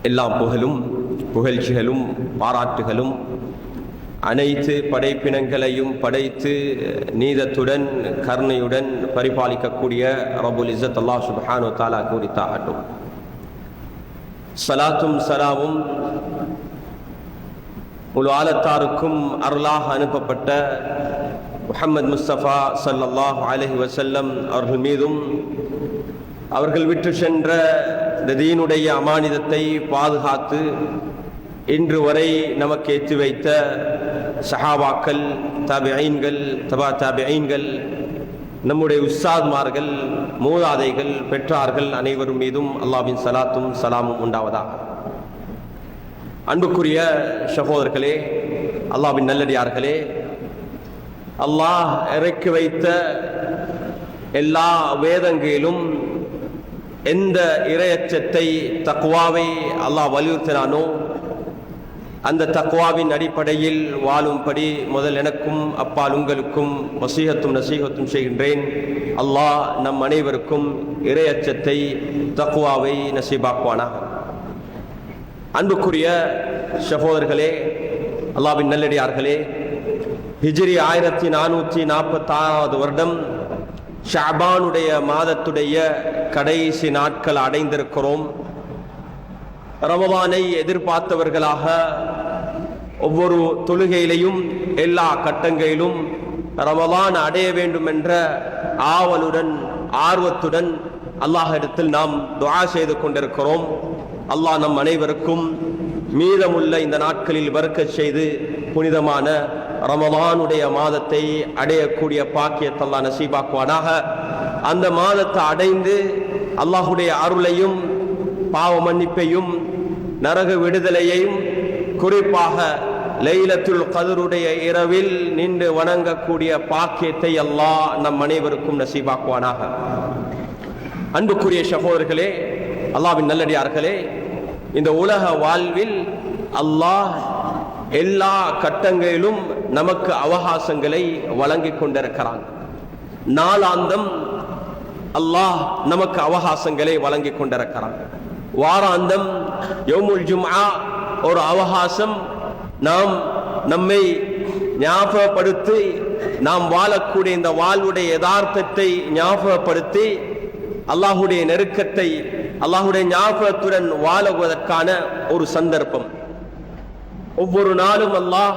எல்லா புகழும் புகழ்ச்சிகளும் பாராட்டுகளும் அனைத்து படைப்பினங்களையும் படைத்து நீதத்துடன் கருணையுடன் பரிபாலிக்கக்கூடிய ரப்புல் இஸ்ஸத் அல்லாஹ் சுப்ஹானஹு வ தஆலா குறித்தாகட்டும். ஸலாத்தும் ஸலாமும் முழு ஆலத்தாருக்கும் அருளாக அனுப்பப்பட்ட முஹம்மது முஸ்தபா ஸல்லல்லாஹு அலைஹி வஸல்லம் அவர்கள் மீதும் அவர்கள் விட்டு சென்ற இந்த தீனுடைய அமானிதத்தை பாதுகாத்து இன்று வரை நமக்கு ஏற்றி வைத்த சஹாபாக்கள், தாபிஈன்கள், தபா தாபிஈன்கள், நம்முடைய உஸ்தாத்மார்கள், மூதாதைகள், பெற்றார்கள் அனைவரும் மீதும் அல்லாஹ்வின் ஸலாத்தும் ஸலாமும் உண்டாவதாக. அன்புக்குரிய சகோதரர்களே, அல்லாஹ்வின் நல்லடியார்களே, அல்லாஹ் இறக்கி வைத்த எல்லா வேதங்களிலும் எந்த இறையச்சத்தை தக்வாவை அல்லாஹ் வலியுறுத்தினானோ அந்த தக்வாவின் அடிப்படையில் வாழும்படி முதல் எனக்கும் அப்பால் உங்களுக்கும் வசீகத்தும் நசீகத்தும் செய்கின்றேன். அல்லாஹ் நம் அனைவருக்கும் இறையச்சத்தை தக்வாவை நசீபாக்குவானாக. அன்புக்குரிய சகோதரர்களே, அல்லாஹ்வின் நல்லடியார்களே, ஹிஜ்ரி 1446 வருடம் ஷஅபானுடைய மாதத்துடைய கடைசி நாட்கள் அடைந்திருக்கிறோம். ரமலானை எதிர்பார்த்தவர்களாக ஒவ்வொரு தொழுகையிலையும் எல்லா கட்டங்களிலும் ரமலான் அடைய வேண்டும் என்ற ஆவலுடன் ஆர்வத்துடன் அல்லாஹ்விடத்தில் நாம் துஆ செய்து கொண்டிருக்கிறோம். அல்லாஹ் நம் அனைவருக்கும் மீதமுள்ள இந்த நாட்களில் பரக்கத் செய்து புனிதமான ரமலானுடைய மாதத்தை அடையக்கூடிய பாக்கியத்தை அல்லாஹ் நசீபாக்குவானாக. அந்த மாதத்தை அடைந்து அல்லாஹுடைய அருளையும் பாவ மன்னிப்பையும் நரக விடுதலையையும் குறிப்பாக லைலத்துல் கத்ருடைய இரவில் நின்று வணங்கக்கூடிய பாக்கியத்தை அல்லாஹ் நம் அனைவருக்கும் நசீபாக்குவானாக. அன்புக்குரிய சகோதரர்களே, அல்லாஹ்வின் நல்லடியார்களே, இந்த உலக வாழ்வில் அல்லாஹ் எல்லா கட்டங்களிலும் நமக்கு அவகாசங்களை வழங்கிக் கொண்டிருக்கிறான். நாளாந்தம் அல்லாஹ் நமக்கு அவகாசங்களை வழங்கிக் கொண்டிருக்கிறான். வாராந்தம் யௌமுல் ஜும்ஆ ஒரு அவகாசம், நாம் நம்மை ஞாபகப்படுத்தி நாம் வாழக்கூடிய இந்த வாழ்வுடைய யதார்த்தத்தை ஞாபகப்படுத்தி அல்லாஹுடைய நெருக்கத்தை அல்லாஹுடைய ஞாபகத்துடன் வாழுவதற்கான ஒரு சந்தர்ப்பம். ஒவ்வொரு நாளும் அல்லாஹ்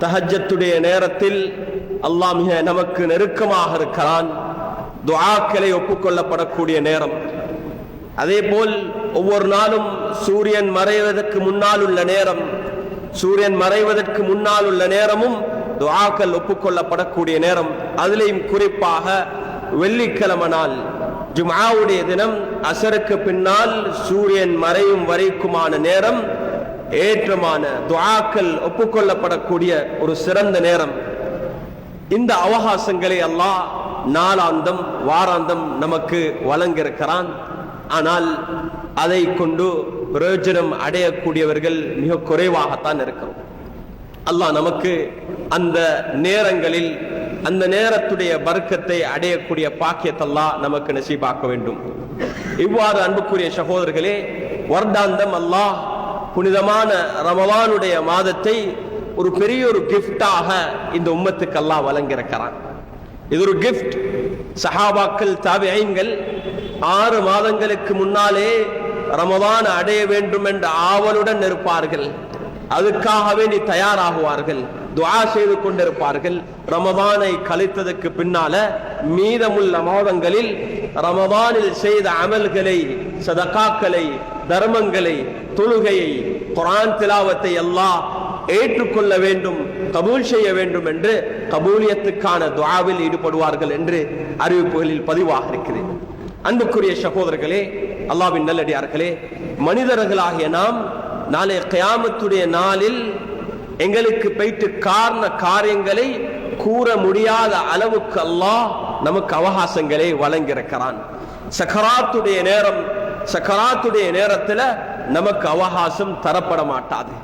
தஹஜ்ஜத்துடைய நேரத்தில் அல்லாஹ் மிக நமக்கு நெருக்கமாக இருக்கிறான். துஆக்களை ஒப்புக்கொள்ளப்படக்கூடிய நேரம். அதே போல் ஒவ்வொரு நாளும் சூரியன் மறைவதற்கு முன்னால் உள்ள நேரம், சூரியன் மறைவதற்கு முன்னால் உள்ள நேரமும் துஆக்கள் ஒப்புக்கொள்ளப்படக்கூடிய நேரம். அதிலேயும் குறிப்பாக வெள்ளிக்கிழமை நாள் ஜும்ஆவுடைய தினம் அசருக்கு பின்னால் சூரியன் மறையும் வரைக்குமான நேரம் ஏற்றமான துஆக்கள் ஒப்புக்கொள்ளப்படக்கூடிய ஒரு சிறந்த நேரம். இந்த அவகாசங்களை அல்லாஹ் நாளாந்தம் வாராந்தம் நமக்கு வழங்கியிருக்கிறான். ஆனால் அதை கொண்டு பிரயோஜனம் அடையக்கூடியவர்கள் மிக குறைவாகத்தான் இருக்கிறோம். அல்லாஹ் நமக்கு அந்த நேரங்களில் அந்த நேரத்துடைய பர்க்கத்தை அடையக்கூடிய பாக்கியத்தை அல்லாஹ் நமக்கு நசீபாக்க வேண்டும். இவ்வாறு அன்புக்குரிய சகோதரர்களே, வருடாந்தம் அல்லாஹ் புனிதமான ரமலானுடைய மாதத்தை ஒரு பெரிய ஒரு கிஃப்டாக இந்த உம்மத்துக்கு அல்லாஹ் வழங்கியிருக்கிறான். இது ஒரு கிஃப்ட். சஹாபாக்கள், தாபிஈன்கள் 6 மாதங்களுக்கு முன்னாலே ரமலான் அடைய வேண்டும் என்ற ஆவலுடன் இருப்பார்கள். அதுக்காகவே நீ தயாராகுவார்கள், துஆ செய்து கொண்டிருப்பார்கள். ரமலானை கழித்ததற்கு பின்னால மீதமுள்ள மாதங்களில் ரமலானில் செய்த அமல்களை, சதகாக்களை, தர்மங்களை, தொழுகையை, குர்ஆன் திலாவத்தை எல்லாம் ஏற்றுக்கொள்ள வேண்டும், கபூல் செய்ய வேண்டும் என்று கபூலியத்துக்கான துஆவில் ஈடுபடுவார்கள் என்று அறிவிப்புகளில் பதிவாக இருக்கிறது. அன்புக்குரிய சகோதரர்களே, அல்லாஹ்வின் நல்லடியார்களே, மனிதர்களாகிய நாம் நாளை கியாமத்துடைய நாளில் எங்களுக்கு போயிட்டு காரியங்களை கூற முடியாத அளவுக்கு அல்லாஹ் நமக்கு அவகாசங்களை வழங்கியிருக்கிறான். சக்கராத்துடைய நேரம், சக்கராத்துடைய நேரத்தில் நமக்கு அவகாசம் தரப்பட மாட்டாது.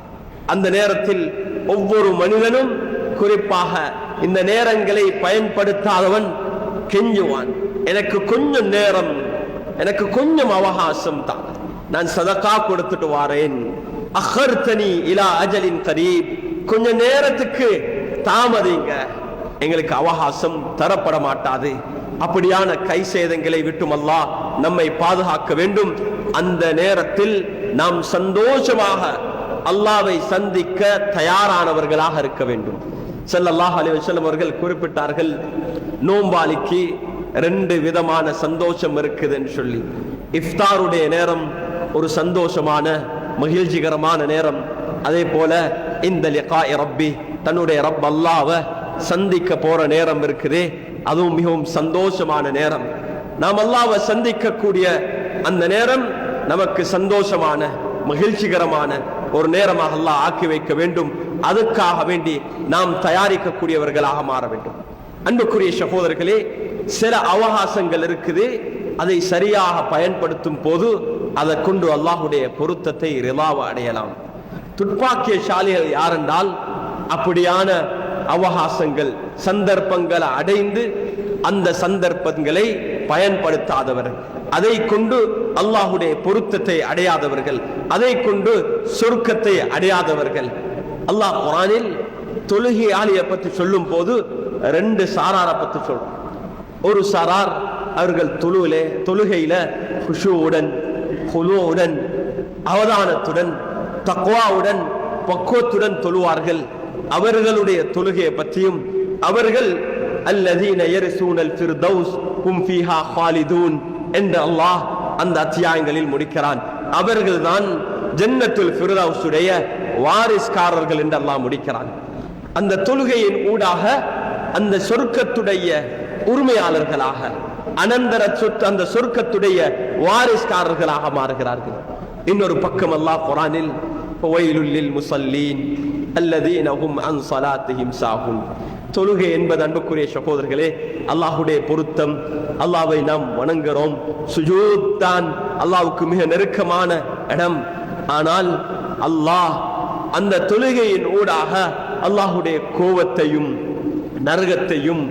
அந்த நேரத்தில் ஒவ்வொரு மனிதனும், குறிப்பாக இந்த நேரங்களை பயன்படுத்தாதவன் கெஞ்சுவான், எனக்கு கொஞ்சம் நேரம், எனக்கு கொஞ்சம் அவகாசம் தான், நான் சதகா கொடுத்துட்டு வாரேன். அஹர்தனி இலா அஜலின் கரீப், கொஞ்ச நேரத்துக்கு தாமதிங்க, எங்களுக்கு அவகாசம் தரப்பட மாட்டாது. அப்படியான கை சேதங்களை விட்டும் அல்லாஹ் நம்மை பாதுகாக்க வேண்டும். அந்த நேரத்தில் நாம் சந்தோஷமாக அல்லாஹ்வை சந்திக்க தயாரானவர்களாக இருக்க வேண்டும். ஸல்லல்லாஹு அலைஹி வஸல்லம் அவர்கள் குறிப்பிட்டார்கள், நோம்பாளிக்கு 2 விதமான சந்தோஷம் இருக்குதுன்னு சொல்லி. இஃப்தாருடைய நேரம் ஒரு சந்தோஷமான மகிழ்ச்சிகரமான நேரம். அதே போல இந்த லிகாஇ ரப்பி, தன்னுடைய ரப் அல்லாஹ்வை சந்திக்க போற நேரம் இருக்குதே, அதுவும் மிகவும் சந்தோஷமான நேரம். நாம் அல்லாஹ்வை சந்திக்கக்கூடிய அந்த நேரம் நமக்கு சந்தோஷமான மகிழ்ச்சிகரமான ஒரு நேரமாக அல்லாஹ் ஆக்கி வைக்க வேண்டும். அதுக்காக வேண்டி நாம் தயாரிக்கக்கூடியவர்களாக மாற வேண்டும். அன்புக்குரிய சகோதரர்களே, சில அவகாசங்கள் இருக்குது, அதை சரியாக பயன்படுத்தும் போது அதை கொண்டு அல்லாஹ்வுடைய பொருத்தத்தை ரிலாவை அடையலாம். துர்ப்பாக்கியசாலிகள் யாரென்றால், அப்படியான அவகாசங்கள் சந்தர்ப்பங்களை அடைந்து அந்த சந்தர்ப்பங்களை பயன்படுத்தாதவர்கள், அதை கொண்டு அல்லாஹ்வுடைய பொருத்தத்தை அடையாதவர்கள், அதை கொண்டு சொர்க்கத்தை அடையாதவர்கள். அல்லாஹ் குர்ஆனில் தொழுகையாளியை பற்றி சொல்லும் போது 2 சாராரை பற்றி சொல்றான். ஒரு சாரார், அவர்கள் தொழுகையில குஷூவுடன், குலூவுடன், அவதானத்துடன், தக்வாவுடன், பக்குவத்துடன் தொழுவார்கள். அவர்களுடைய தொழுகையை பற்றியும், அவர்கள் அல்லதீன யரிசூனல் ஃபிர்தௌஸ் ஹும் ஃபீஹா ஹாலிதூன் என்று அல்லாஹ் அந்த அத்தியாயங்களில் முடிக்கிறான். அவர்கள்தான் ஜன்னத்துல் ஃபிர்தௌஸுடைய வாரிஸ்காரர்கள் என்று அல்லாஹ் முடிக்கிறான். அந்த தொழுகையின் ஊடாக அந்த சொர்க்கத்துடைய உரிமையாளர்களாக, அனந்தர சொத்து அந்த சொர்க்கத்துடைய வாரிஸ்காரர்களாக மாறுகிறார்கள். இன்னொரு பக்கம் அல்லாஹ் குர்ஆனில் வயலுல் லில் முஸல்லீன் அல்லதீன ஹும் அன் ஸலாத்திஹிம் சாஹூன். தொழுகை என்பது அன்புக்குரிய சகோதரர்களே அல்லாஹ்வுடைய பொருத்தம். அல்லாஹ்வை நாம் வணங்குகிறோம். சுஜூத் தான் அல்லாஹ்வுக்கு மிக நெருக்கமான இடம். ஆனால் அல்லாஹ் அந்த தொழுகையின் ஊடாக அல்லாஹ்வுடைய கோபத்தையும் நரகத்தையும்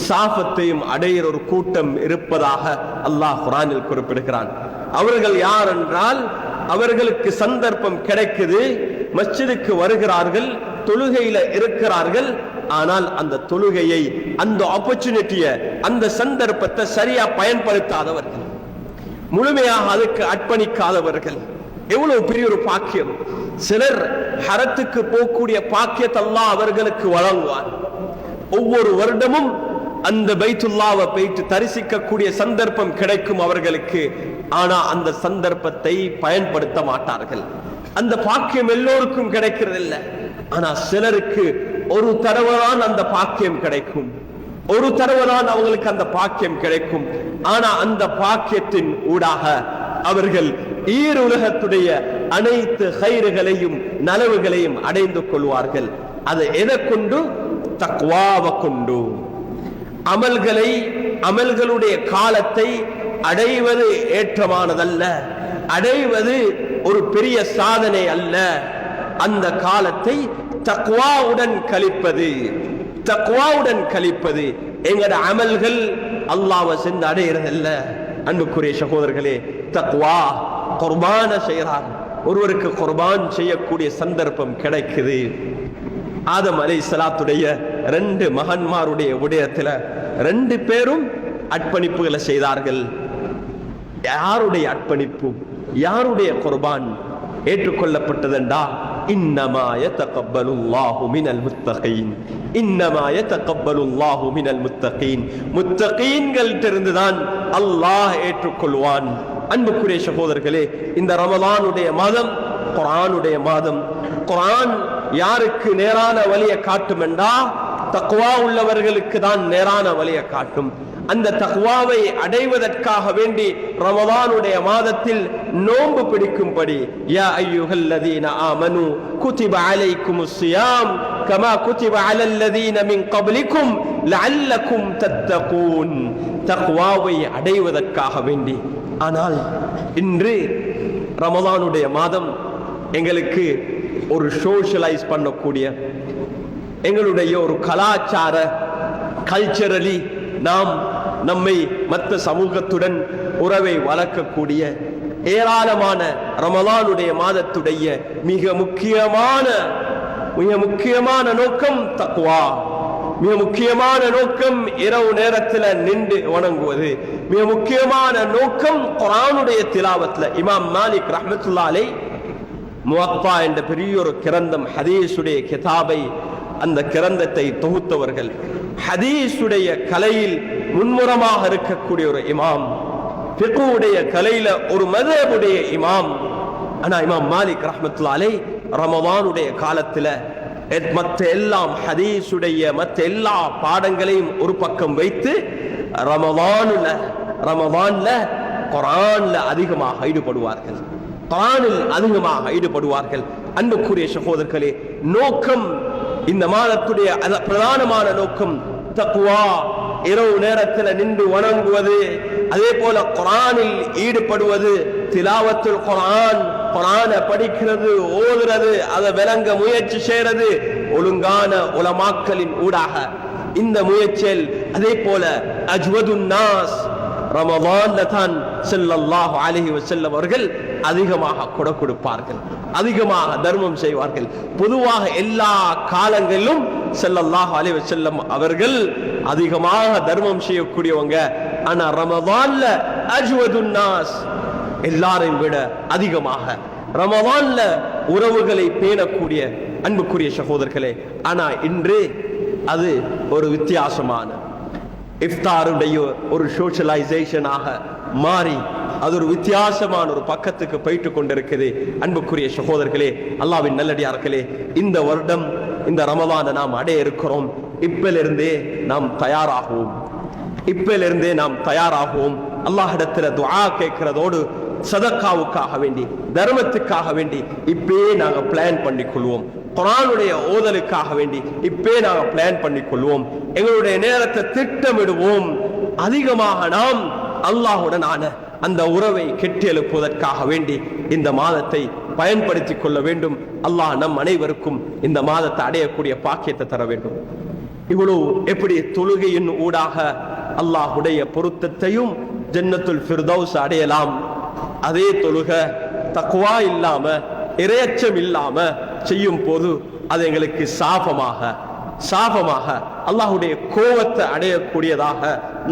சாபத்தையும் அடையிற ஒரு கூட்டம் இருப்பதாக அல்லாஹ் குர்ஆனில் குறிப்பிடுகிறான். அவர்கள் யார் என்றால், அவர்களுக்கு சந்தர்ப்பம் கிடைக்குது, மஸ்ஜிதுக்கு வருகிறார்கள், தொழுகையில இருக்கிறார்கள், ஆனால் அந்த தொழுகையை, அந்த ஆப்பர்ச்சுனிட்டியை, அந்த சந்தர்ப்பத்தை சரியா பயன்படுத்தாதவர்கள், முழுமையாக அதுக்கு அர்ப்பணிக்காதவர்கள். எவ்வளவு பெரிய ஒரு பாக்கியம்! சிலர் ஹரத்துக்கு போகக்கூடிய பாக்கியத்தை அல்லாஹ் அவர்களுக்கு வழங்குவார். ஒவ்வொரு வருடமும் அந்த பைத்துல்லாவை போயிட்டு தரிசிக்கக்கூடிய சந்தர்ப்பம் கிடைக்கும் அவர்களுக்கு. ஆனா அந்த சந்தர்ப்பத்தை பயன்படுத்த மாட்டார்கள். அந்த பாக்கியம் எல்லோருக்கும் கிடைக்கிறது இல்லை. ஆனா சிலருக்கு ஒரு தடவைதான் அந்த பாக்கியம் கிடைக்கும், ஒரு தடவைதான் அவங்களுக்கு அந்த பாக்கியம் கிடைக்கும். ஆனா அந்த பாக்கியத்தின் ஊடாக அவர்கள் ஈருலகத்துடைய அனைத்து கைறுகளையும் நலவுகளையும் அடைந்து கொள்வார்கள். அதை எதை கொண்டு? தக்வாவை கொண்டு. அமல்களுடைய காலத்தை அடைவது ஏற்றமானதல்ல, அடைவது ஒரு பெரிய சாதனை அல்ல. அந்த காலத்தை தக்வாவுடன் கழிப்பது, தக்வாவுடன் கழிப்பது. எங்கட அமல்கள் அல்லாஹ்வை சென்று அடையிறதல்ல. அன்புக்குரிய சகோதரர்களே, தக்வா குர்பான செய்கிறார். ஒருவருக்கு குர்பான் செய்யக்கூடிய சந்தர்ப்பம் கிடைக்குது. ஆதம் அலைஹிஸ்ஸலாத்துடைய 2 மகன்மாருடைய விடயத்துல 2 பேரும் அர்ப்பணிப்புகளை செய்தார்கள். யாருடைய அர்ப்பணிப்பு, யாருடைய குர்பான் ஏற்றுக்கொள்ளப்பட்டதென்றா, இன்னமா யதகப்பலுல்லாஹு மினல் முத்தகீன், இன்னமா யதகப்பலுல்லாஹு மினல் முத்தகீன். முத்தகீன்களிடமிருந்து தான் அல்லாஹ் ஏற்றுக்கொள்வான். அன்புக்குரிய சகோதரர்களே, இந்த ரமலானுடைய மாதம் குர்ஆனுடைய மாதம். குர்ஆன் யாருக்கு நேரான வழியை காட்டும் என்றா, தக்வா உள்ளவர்களுக்கு தான் நேரான வழியை காட்டும். அந்த தக்வாவை அடைவதற்காக வேண்டி ரமலானுடைய மாதத்தில் நோன்பு பிடிக்கும்படி, யா அய்யுஹல்லதீன ஆமனு குதிப அலைக்குமுஸ் ஸியாம் கமா குதிப அலல்லதீன மின் கப்லிக்கும் லஅல்லக்கும் தத்தகூன். தக்வாவை அடைவதற்காக வேண்டி. ஆனால் இன்று ரமலானுடைய மாதம் எங்களுக்கு ஒரு சோஷியலைஸ் பண்ணக்கூடிய, எங்களுடைய ஒரு கலாச்சார கல்ச்சரலி நாம் நம்மை மற்ற சமூகத்துடன் உறவை வளர்க்கக்கூடிய, ஏராளமான ரமலானுடைய மாதத்துடைய மிக முக்கியமான நோக்கம் தக்வா. மிக முக்கியமான நோக்கம் இரவு நேரத்தில் நின்று வணங்குவது. மிக முக்கியமான நோக்கம் குர்ஆனுடைய திலாவத்துல. இமாம் மாலிக் ரஹ்மத்துல்லாஹி அலைஹி முவத்தா என்ற பெரிய ஒரு கிரந்தம், ஹதீஸுடைய கிதாபை, அந்த கிரந்தத்தை தொகுத்தவர்கள், ஹதீஸுடைய கலையில் முன்முறமாக இருக்கக்கூடிய ஒரு இமாம், ஃபிக்ஹுடைய கலையில ஒரு மذஹபுடைய இமாம். ஆனா இமாம் மாலிக் ரஹ்மத்துல்லாஹி அலைஹி ரமலானுடைய காலத்துல மற்ற எல்லாம் ஹதீஸுடைய மற்ற எல்லா பாடங்களையும் ஒரு பக்கம் வைத்து ரமலான்ல குர்ஆன்ல அதிகமாக ஈடுபடுவார்கள். குர்ஆனில் அதிகமாக ஈடுபடுவார்கள். அன்புக்குரிய சகோதரர்களே, நோக்கம், இந்த மாதத்துடைய பிரதானமான நோக்கம் தக்வா, இரவு நேரத்தில் நின்று வணங்குவது, அதே போல குர்ஆனில் ஈடுபடுவது, திலாவத்துல் குர்ஆன், குர்ஆனை படிக்கிறது, ஓதுறது, அதை விளங்க முயற்சி செய்யறது, ஒழுங்கான உலமாக்களின் ஊடாக இந்த முயற்சியில். அதே போல அஜ்வதுன் நாஸ், ரமலான்ல தான் ஸல்லல்லாஹு அலைஹி வஸல்லம் அவர்கள் அதிகமாக கொடுப்பார்கள், அதிகமாக தர்மம் செய்வார்கள். பொதுவாக எல்லா காலங்களிலும் ஸல்லல்லாஹு அலைஹி வஸல்லம் அவர்கள் அதிகமாக தர்மம் செய்யக்கூடியவங்க. ஆனா ரமலான்ல அஜ்வதுன் நாஸ், எல்லாரையும் விட அதிகமாக ரமலான்ல உறவுகளை பேணக்கூடிய அன்புக்குரிய சகோதரர்களே. ஆனா இன்று அது ஒரு வித்தியாசமான இஃப்தாருடைய ஒரு சோஷியலைசேஷனாக மாறி அது ஒரு வித்தியாசமான ஒரு பக்கத்துக்கு போயிட்டு கொண்டிருக்குது. அன்புக்குரிய சகோதரர்களே, அல்லாஹ்வின் நல்லடியார்களே, இந்த வருடம் இந்த ரமலானை நாம் அடைய இருக்கிறோம். இப்பிலிருந்தே நாம் தயாராகுவோம். அல்லாஹ்விடத்துல துஆ கேட்கிறதோடு சதக்காவுக்காக வேண்டி, தர்மத்துக்காக வேண்டி இப்பயே நாங்க பிளான் பண்ணிக்கொள்வோம். குர்ஆனுடைய ஓதலுக்காக வேண்டி இப்பே நாங்க பிளான் பண்ணிக்கொள்வோம். எங்களுடைய நேரத்தை திட்டமிடுவோம். அதிகமாக நாம் அல்லாஹ்வுடனான அந்த உறவை கெட்டியெழுப்புவதற்காக வேண்டி இந்த மாதத்தை பயன்படுத்திக் கொள்ள வேண்டும். அல்லாஹ் நம் அனைவருக்கும் இந்த மாதத்தை அடையக்கூடிய பாக்கியத்தை தர வேண்டும். இவ்வளவு எப்படி தொழுகையின் ஊடாக அல்லாஹ்வுடைய பொருத்தத்தையும் ஜன்னத்துல் ஃபிர்தௌஸ் அடையலாம். அதே தொழுகை தக்வா இல்லாம, இறையச்சம் இல்லாம செய்யும் போது அது எங்களுக்கு சாபமாக அல்லாஹ்வுடைய கோபத்தை அடையக்கூடியதாக,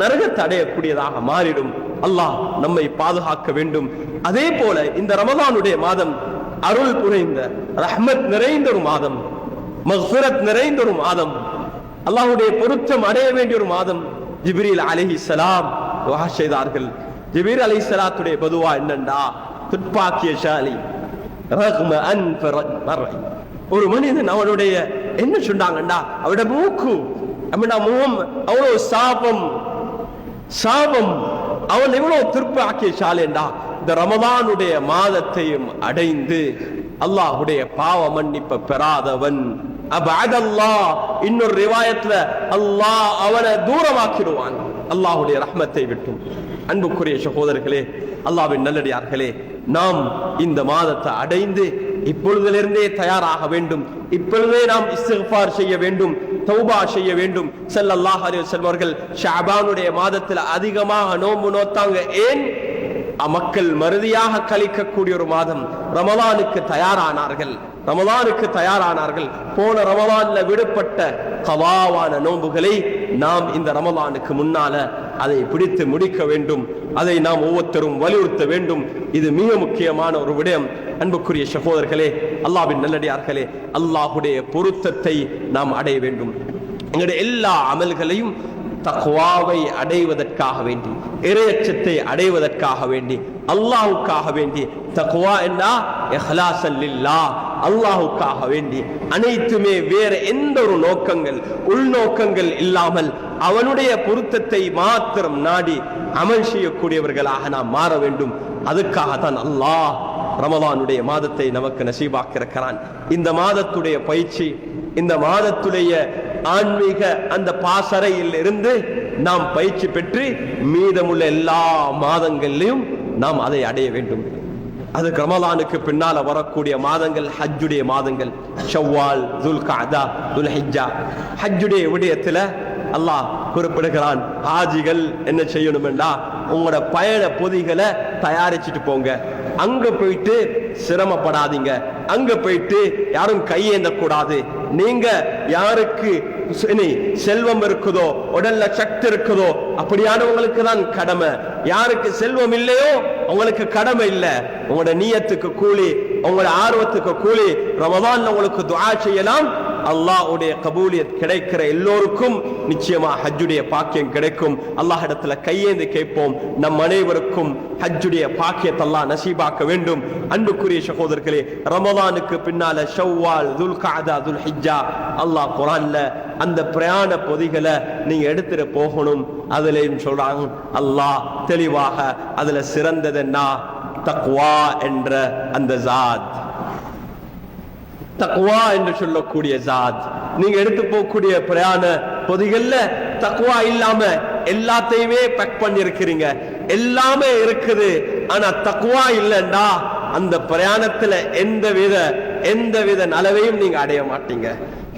நரகத்தை அடையக்கூடியதாக மாறிடும். அல்லாஹ் நம்மை பாதுகாக்க வேண்டும். அதே போல இந்த ரமலானுடைய மாதம் அருள் புரிந்த, ரஹ்மத் நிறைந்த ஒரு மாதம், மக்ஃபிரத் நிறைந்த ஒரு மாதம், அல்லாஹ்வுடைய பொருத்தம் அடைய வேண்டிய ஒரு மாதம். ஜிப்ரீல் அலைஹிஸ்ஸலாம் துஆ செய்தார்கள். ஜிப்ரீல் அலைஹிஸ்ஸலாத்துடைய பதுவா என்னண்டா, துப்பாக்கியசாலி ரக்ம அன்ஃப மர்இ, ஒரு மனிதன் அவனுடைய என்ன சொன்னாங்கண்டா, அவருடைய மூக்கு, அவனுடைய முகம் அவ்வளவு சாபம், அவன் எவ்வளவு துப்பாக்கியசாலிண்டா, இந்த ரமலானுடைய மாதத்தையும் அடைந்து அல்லாஹ்வுடைய பாவ மன்னிப்பை பெறாதவன் அபஅதல்லாஹ், இன்னொரு ரிவாயத்துல அல்லாஹ் அவனை தூரமாக்கிடுவான் அல்லாஹ்வுடைய ரஹ்மத்தை விட்டு. அன்புக்குரிய சகோதரர்களே, அல்லாஹ்வின் நல்லடியார்களே, நாம் இந்த மாதத்தை அடைந்து இப்பொழுதிலிருந்தே தயாராக வேண்டும். இப்பொழுதே நாம் இஸ்திக்ஃபார் செய்ய வேண்டும், தௌபா செய்ய வேண்டும். ஸல்லல்லாஹு அலைஹி வஸல்லம் அவர்கள் ஷஅபானுடைய மாதத்தில் அதிகமாக நோன்பு நோத்தாங்க. ஏன்? மக்கள் மறுதியாக கழிக்கக்கூடிய ஒரு மாதம். ரமலானுக்கு தயாரானார்கள். போன ரமலான்ல விடுபட்ட கவாவான நோன்புகளை நாம் இந்த ரமலானுக்கு முன்னால அதை பிடித்து முடிக்க வேண்டும். அதை நாம் ஒவ்வொருத்தரும் வலியுறுத்த வேண்டும். இது மிக முக்கியமான ஒரு விடயம். அன்புக்குரிய சகோதரர்களே, அல்லாஹ்வின் நல்லடியார்களே, அல்லாஹ்வுடைய பொருத்தத்தை நாம் அடைய வேண்டும். எங்களுடைய எல்லா அமல்களையும் தக்வாவை அடைவதற்காக வேண்டி, இறையச்சத்தை அடைவதற்காக வேண்டி, அல்லாஹ்வுக்காக வேண்டி. தக்வா என்ன? இஹ்லாஸன் லில்லாஹ், அல்லாஹ்வுக்காக வேண்டி. அனைத்துமே வேற எந்த ஒரு உள்நோக்கங்கள் இல்லாமல் அவனுடைய பொருத்தத்தை மாத்திரம் நாடி அமல் செய்யக்கூடியவர்களாக நாம் மாற வேண்டும். அதுக்காகத்தான் அல்லாஹ் ரமலானுடைய மாதத்தை நமக்கு நசீபாக்கியிருக்கிறான். இந்த மாதத்துடைய பயிற்சி, இந்த மாதத்துடைய ஆன்மீக அந்த பாசறையில் இருந்து நாம் பயிற்சி பெற்று மீதமுள்ள எல்லா மாதங்களிலும் நாம் அதை அடைய வேண்டும். அது ரமலானுக்கு பின்னால வரக்கூடிய மாதங்கள் ஹஜ்ஜுடைய மாதங்கள். ஷவ்வால், துல்கஅதா, துல்ஹிஜ்ஜா. ஹஜ்ஜுடைய விடயத்துல அல்லாஹ் குறிப்பிடுகிறான், ஹாஜிகள் என்ன செய்யணும் என்றா, உங்களோட பயண பொதிகளை தயாரிச்சுட்டு போங்க. அங்க போயிட்டு சிரமப்படாதீங்க, அங்க போயிட்டு யாரும் கையேந்த கூடாது. நீங்க யாருக்கு செல்வம் இருக்குதோ, உடல்ல சக்தி இருக்குதோ, அப்படியானவங்களுக்கு தான் கடமை. யாருக்கு செல்வம் இல்லையோ உங்களுக்கு கடமை இல்லை. உங்களோட நியத்துக்கு கூலி, உங்களோட ஆர்வத்துக்கு கூலி. ரமதான்ல உங்களுக்கு துஆ செய்யலாம், அல்லாஹ்வுடைய கபூலியத் கிடைக்கிற எல்லோருக்கும் நிச்சயமா ஹஜ்ஜுடைய பாக்கியம் கிடைக்கும். அல்லாஹ் இடத்துல கையேந்து கேட்போம். நம் அனைவருக்கும் ஹஜ்ஜுடைய பாக்கியத்தை அல்லாஹ் நசீபாக்க வேண்டும். அன்புக்குரிய சகோதரர்களே, ரமதானுக்கு பின்னால ஷவ்வால், துல்காதா, துல்ஹிஜ்ஜா, அல்லாஹ் குர்ஆன்ல அந்த பிரயாண பொதிகளை நீங்க எடுத்துட்டு போகணும். அதுலயும் சொல்றாங்க அல்லாஹ் தெளிவாக, அதுல சிறந்தது என்ன? தக்வா என்ற அந்த ஜாத், தக்வா என்று சொல்லக்கூடிய ஜாத். நீங்க எடுத்து போகக்கூடிய பிரயாண பொதிகள்ல தக்வா இல்லாம எல்லாத்தையுமே பேக் பண்ணி இருக்கிறீங்க, எல்லாமே இருக்குது. ஆனா தக்வா இல்லைண்டா அந்த பிரயாணத்துல எந்தவித நலவையும் நீங்க அடைய மாட்டீங்க,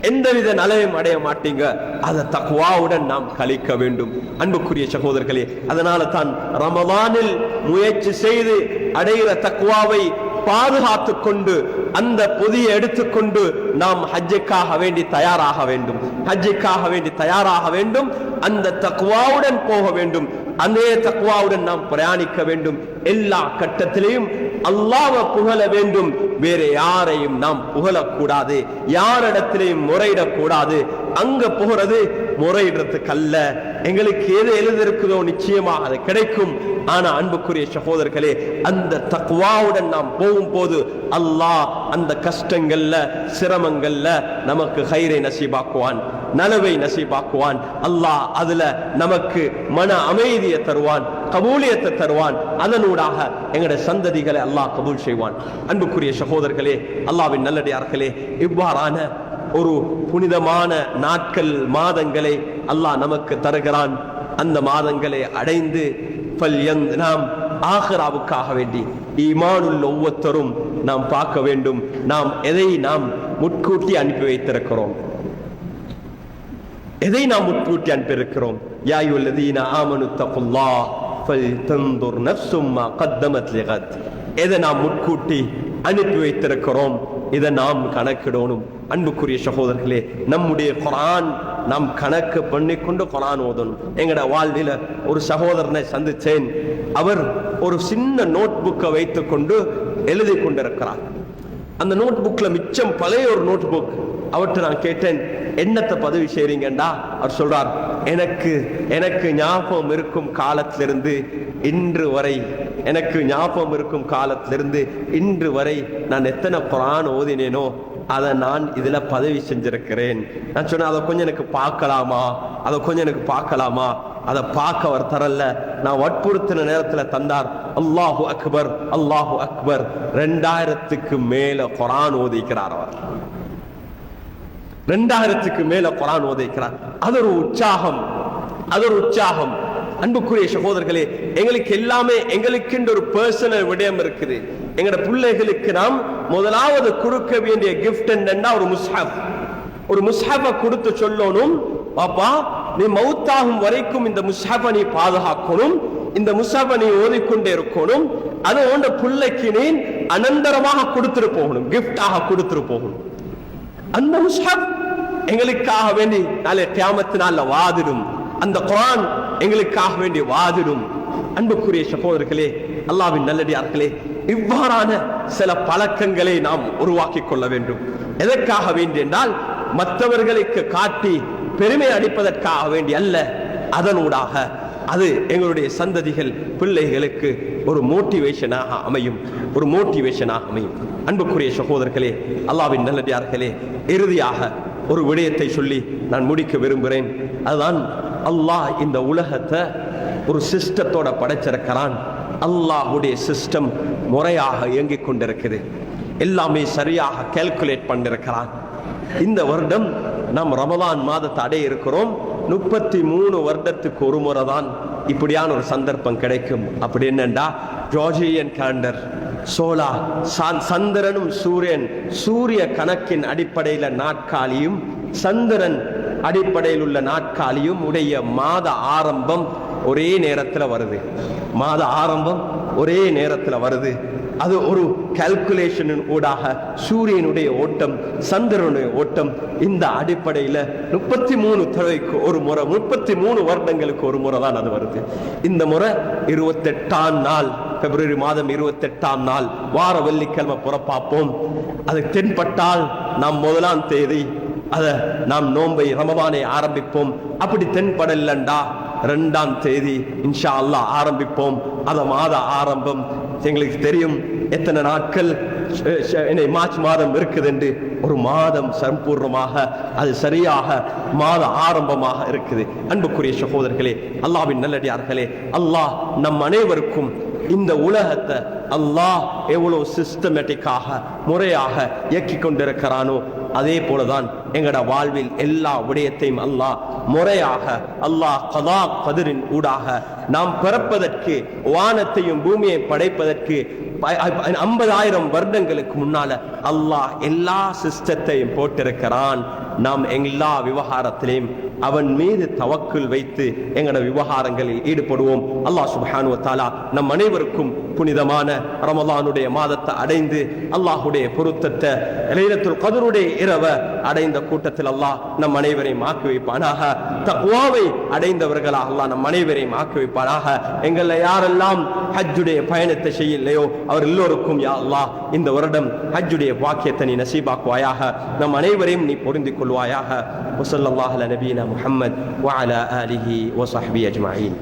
எந்தவித நலவையும் அடைய மாட்டீங்க. அதை தக்வாவுடன் நாம் கழிக்க வேண்டும். அன்புக்குரிய சகோதரர்களே, அதனால தான் ரமதானில் முயற்சி செய்து அடைகிற தக்வாவை பாதுகாத்து கொண்டு அந்த பொதியை எடுத்துக்கொண்டு நாம் ஹஜ்ஜுக்காக வேண்டி தயாராக வேண்டும், ஹஜ்ஜுக்காக வேண்டி தயாராக வேண்டும். அந்த தக்வாவுடன் போக வேண்டும், அதே தக்வாவுடன் நாம் பிரயாணிக்க வேண்டும். எல்லா கட்டத்திலையும் அல்லாஹ்வை புகழ வேண்டும், வேற யாரையும் நாம் புகழக்கூடாது, யாரிடத்திலையும் முறையிடக்கூடாது. அங்க போகிறது முறையிடுறதுக்கு அல்ல. எங்களுக்கு எது எழுதிருக்குதோ நிச்சயமாக அது கிடைக்கும். ஆனா அன்புக்குரிய சகோதரர்களே, அந்த தக்வாவுடன் நாம் போகும்போது அல்லாஹ் அந்த கஷ்டங்கள்ல, சிரமங்கள்ல நமக்கு ஹைரை நசீபாக்குவான், நலவை நசீபாக்குவான். அல்லாஹ் அதுல நமக்கு மன அமைதியை தருவான், கபூலியத்தை தருவான். அதனூடாக எங்களுடைய சந்ததிகளை அல்லாஹ் கபூல் செய்வான். அன்புக்குரிய சகோதரர்களே, அல்லாஹ்வின் நல்லடியார்களே, இவ்வாறான ஒரு புனிதமான நாட்கள், மாதங்களை அல்லாஹ் நமக்கு தருகிறான். அந்த மாதங்களை அடைந்து நாம் ஆகிராவுக்காக வேண்டி ஈமானுள்ள ஒவ்வொருத்தரும் நாம் பார்க்க வேண்டும். நாம் எதை நாம் முட்கூட்டி அனுப்பி வைத்திருக்கிறோம், எதை நாம் முட்கூட்டி அனுப்பியிருக்கிறோம். யா அய்யுஹல்லதீன ஆமனு தகுல்லாஹ் ஃபல்தன்துர் நஃப்ஸும் மா கத்தமத் லிகத். எதை நாம் முட்கூட்டி அனுப்பி வைத்திருக்கிறோம், இதை நாம் கணக்கிடணும். அன்புக்குரிய சகோதரர்களே, நம்முடைய குர்ஆன் நாம் கணக்கு பண்ணிக்கொண்டு குர்ஆன் ஓதணும். எங்கட வாழ்வில் ஒரு சகோதரனை சந்திச்சேன். அவர் ஒரு சின்ன நோட் புக்கை வைத்துக் கொண்டு எழுதி கொண்டிருக்கிறார். அந்த நோட் புக்ல மிச்சம் பழைய ஒரு நோட் புக். அவர்கிட்ட நான் கேட்டேன், என்னத்தை பதிவு செய்றீங்கண்டா? அவர் சொல்றார், எனக்கு ஞாபகம் இருக்கும் காலத்திலிருந்து இன்று வரை, எனக்கு ஞாபகம் இருக்கும் காலத்திலிருந்து இன்று வரை நான் எத்தனை குர்ஆன் ஓதினேனோ அதை நான் இதுல பதவி செஞ்சிருக்கிறேன். நான் சொன்னேன், அதை கொஞ்சம் எனக்கு பார்க்கலாமா, அதை கொஞ்சம் எனக்கு பார்க்கலாமா? அதை பார்க்க அவர் தரல. நான் வற்புறுத்தின நேரத்துல தந்தார். அல்லாஹு அக்பர், அல்லாஹு அக்பர். 2000க்கு மேல குர்ஆன் ஓதிக்கிறார் அவர், 2000க்கு மேல குர்ஆன் ஓதிக்கிறார். அது ஒரு உற்சாகம், அது ஒரு உற்சாகம். அன்புக்குரிய சகோதரர்களே, எங்களுக்கு எல்லாமே எங்களுக்கென்று ஒரு பர்சனல் விடயம் இருக்குது. எங்கட பிள்ளைகளுக்கு நாம் முதலாவது கொடுக்க வேண்டிய கிஃப்ட் என்னன்னா ஒரு முஸ்ஹப். ஒரு முஸ்ஹபை கொடுத்து சொல்லணும், பாப்பா நீ மௌத்தாகும் வரைக்கும் இந்த முஸ்ஹபை நீ பாதுகாக்கணும், இந்த முஸ்ஹபை நீ ஓதிக்கொண்டே இருக்கணும். அது உண்ட பிள்ளைக்கு நீ அனந்தரமாக கொடுத்துட்டு போகணும், கிஃப்டாக கொடுத்துட்டு போகணும். அந்த முஸ்ஹப் எங்களுக்காக வேண்டி நாளை கியாமத் நாள்ல வாதிடும். அந்த குர்ஆன் எங்களுக்காக வேண்டி வாதிடும். அன்புக்குரிய சகோதரர்களே, அல்லாஹ்வின் நல்லடியார்களே, இவ்வாறான சில பழக்கங்களை நாம் உருவாக்கி கொள்ள வேண்டும். எதற்காக வேண்டி என்றால் மற்றவர்களுக்கு காட்டி பெருமை அளிப்பதற்காக வேண்டி அல்ல. அதனூடாக அது எங்களுடைய சந்ததிகள், பிள்ளைகளுக்கு ஒரு மோட்டிவேஷனாக அமையும், ஒரு மோட்டிவேஷனாக அமையும். அன்புக்குரிய சகோதரர்களே, அல்லாஹ்வின் நல்லடியார்களே, இறுதியாக ஒரு விடயத்தை சொல்லி நான் முடிக்க விரும்புகிறேன். அதுதான், அல்லாஹ் இந்த உலகத்தை ஒரு சிஸ்டத்தோட படைச்சிருக்கிறான். அல்லாஹ்வுடைய சிஸ்டம் முறையாக இயங்கிக் கொண்டிருக்குது, எல்லாமே சரியாக கால்குலேட் பண்ணிருக்கிறான். இந்த வருடம் நாம் ரமலான் மாதத்தை அடைய இருக்கிறோம். 33 வருடத்துக்கு ஒரு முறை தான் இப்படியான ஒரு சந்தர்ப்பம் கிடைக்கும். அப்படி என்னண்டா, ஜார்ஜியன் கேலண்டர், சோலா, சந்திரனும் சூரிய கணக்கின் அடிப்படையில் நாட்காலியும் சந்திரன் அடிப்படையில் உள்ள நாட்காலியும் உடைய மாத ஆரம்பம் ஒரே நேரத்தில் வருது. மாத ஆரம்பம் ஒரே நேரத்தில் வருது. அது ஒரு கால்குலேஷனின் ஊடாக சூரியனுடைய ஓட்டம், சந்திரனுடைய ஓட்டம், இந்த அடிப்படையில் 33 தடவைக்கு ஒரு முறை, 33 வருடங்களுக்கு ஒரு முறை தான் அது வருது. இந்த முறை 28ஆம் நாள், பிப்ரவரி மாதம் 28ஆம் நாள் வார வெள்ளிக்கிழமை புறப்பாப்போம். அது தென்பட்டால் நாம் 1ஆம் தேதி அதை நாம் நோன்பை ரமதானை ஆரம்பிப்போம். அப்படி தென்படலண்டா 2ஆம் தேதி இன்ஷா அல்லாஹ் ஆரம்பிப்போம். அத மாத ஆரம்பம் எங்களுக்கு தெரியும் எத்தனை நாட்கள் மார்ச் மாதம் இருக்குது என்று. ஒரு மாதம் சம்பூர்ணமாக அது சரியாக மாத ஆரம்பமாக இருக்குது. அன்புக்குரிய சகோதரர்களே, அல்லாஹ்வின் நல்லடியார்களே, அல்லாஹ் நம் அனைவருக்கும் இந்த உலகத்தை அல்லாஹ் எவ்வளவு சிஸ்டமேட்டிக்காக முறையாக இயக்கி கொண்டிருக்கிறானோ அதே போலதான் எங்கட வாழ்வில் எல்லா விடயத்தையும் அல்லாஹ் முறையாக அல்லாஹ் கதா கதிரின் ஊடாக நாம் பிறப்பதற்கு, வானத்தையும் பூமியை படைப்பதற்கு 50,000 வருடங்களுக்கு முன்னால அல்லாஹ் எல்லா சிஸ்டத்தையும் போட்டிருக்கிறான். நாம் எல்லா விவகாரத்திலையும் அவன் மீது தவக்குல் வைத்து எங்களோட விவகாரங்களில் ஈடுபடுவோம். அல்லாஹ் சுப்ஹானஹு வ தஆலா நம் அனைவருக்கும் புனிதமான ரமலானுடைய மாதத்தை அடைந்து அல்லாஹுடைய பொருத்தத்தை, லைலத்துல் கத்ருடைய இரவை அடைந்த கூட்டத்தில் அல்லாஹ் நம் அனைவரையும் ஆக்கி வைப்பானாக. தக்வாவை அடைந்தவர்களாக அல்லாஹ் நம் அனைவரையும் ஆக்கி வைப்பானாக. எங்களை யாரெல்லாம் ஹஜ்ஜுடைய பயணத்தை செய்யலையோ அவர் எல்லோருக்கும் யா அல்லாஹ் இந்த வருடம் ஹஜ்ஜுடைய பாக்கியத்தை நீ நசீபாக்குவாயாக. நம் அனைவரையும் நீ பொருந்திக் கொள்வாயாக. வஸல்லல்லாஹு அலா நபியினா முஹம்மத் வ அலா ஆலிஹி வ ஸஹ்பிஹி அஜ்மஈன்.